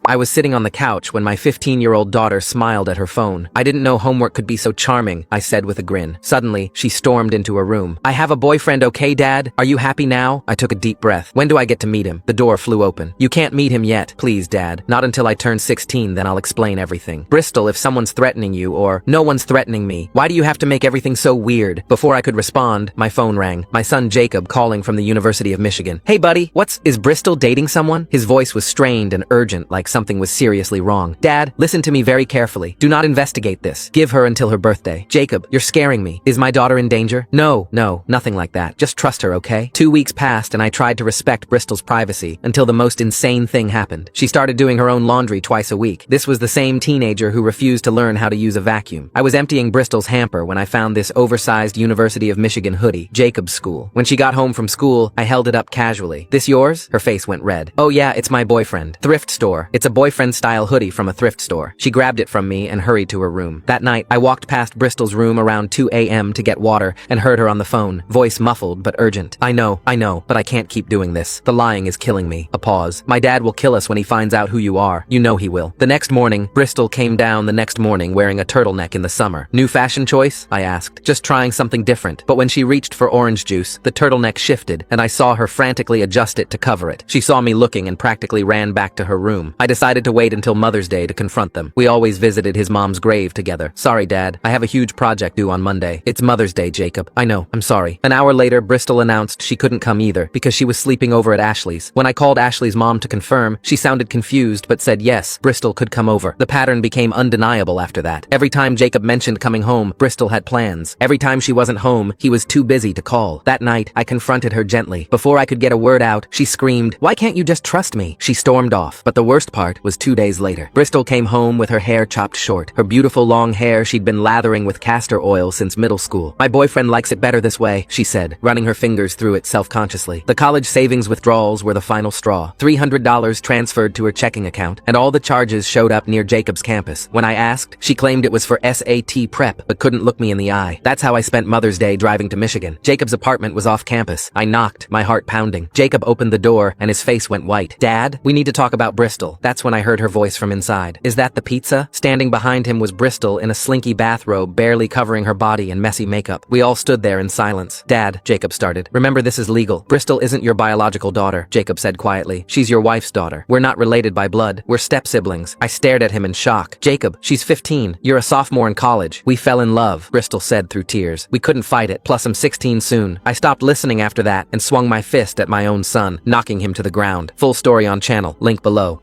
I was sitting on the couch when my 15-year-old daughter smiled at her phone. I didn't know homework could be so charming, I said with a grin. Suddenly, she stormed into her room. I have a boyfriend, okay, Dad? Are you happy now? I took a deep breath. When do I get to meet him? The door flew open. You can't meet him yet. Please, Dad. Not until I turn 16, then I'll explain everything. Bristol, if someone's threatening you or no one's threatening me, why do you have to make everything so weird? Before I could respond, my phone rang. My son Jacob calling from the University of Michigan. Hey buddy, is Bristol dating someone? His voice was strained and urgent, like something was seriously wrong. Dad, listen to me very carefully. Do not investigate this. Give her until her birthday. Jacob, you're scaring me. Is my daughter in danger? No, nothing like that. Just trust her, okay? 2 weeks passed and I tried to respect Bristol's privacy until the most insane thing happened. She started doing her own laundry twice a week. This was the same teenager who refused to learn how to use a vacuum. I was emptying Bristol's hamper when I found this oversized University of Michigan hoodie, Jacob's school. When she got home from school, I held it up casually. This yours? Her face went red. Oh yeah, it's my boyfriend. Thrift store. It's a boyfriend-style hoodie from a thrift store. She grabbed it from me and hurried to her room. That night, I walked past Bristol's room around 2 a.m. to get water and heard her on the phone, voice muffled but urgent. I know, but I can't keep doing this. The lying is killing me. A pause. My dad will kill us when he finds out who you are. You know he will. The next morning, Bristol came down the next morning wearing a turtleneck in the summer. New fashion choice? I asked. Just trying something different. But when she reached for orange juice, the turtleneck shifted and I saw her frantically adjust it to cover it. She saw me looking and practically ran back to her room. I decided to wait until Mother's Day to confront them. We always visited his mom's grave together. Sorry, Dad. I have a huge project due on Monday. It's Mother's Day, Jacob. I know. I'm sorry. An hour later, Bristol announced she couldn't come either because she was sleeping over at Ashley's. When I called Ashley's mom to confirm, she sounded confused but said yes, Bristol could come over. The pattern became undeniable after that. Every time Jacob mentioned coming home, Bristol had plans. Every time she wasn't home, he was too busy to call. That night, I confronted her gently. Before I could get a word out, she screamed, "Why can't you just trust me?" She stormed off. But the worst part was 2 days later. Bristol came home with her hair chopped short. Her beautiful long hair she'd been lathering with castor oil since middle school. My boyfriend likes it better this way, she said, running her fingers through it self-consciously. The college savings withdrawals were the final straw. $300 transferred to her checking account, and all the charges showed up near Jacob's campus. When I asked, she claimed it was for SAT prep, but couldn't look me in the eye. That's how I spent Mother's Day driving to Michigan. Jacob's apartment was off campus. I knocked, my heart pounding. Jacob opened the door, and his face went white. Dad, we need to talk about Bristol. That's when I heard her voice from inside. Is that the pizza? Standing behind him was Bristol in a slinky bathrobe, barely covering her body in messy makeup. We all stood there in silence. Dad, Jacob started. Remember, this is legal. Bristol isn't your biological daughter, Jacob said quietly. She's your wife's daughter. We're not related by blood. We're step-siblings. I stared at him in shock. Jacob, she's 15. You're a sophomore in college. We fell in love, Bristol said through tears. We couldn't fight it. Plus, I'm 16 soon. I stopped listening after that and swung my fist at my own son, knocking him to the ground. Full story on channel. Link below.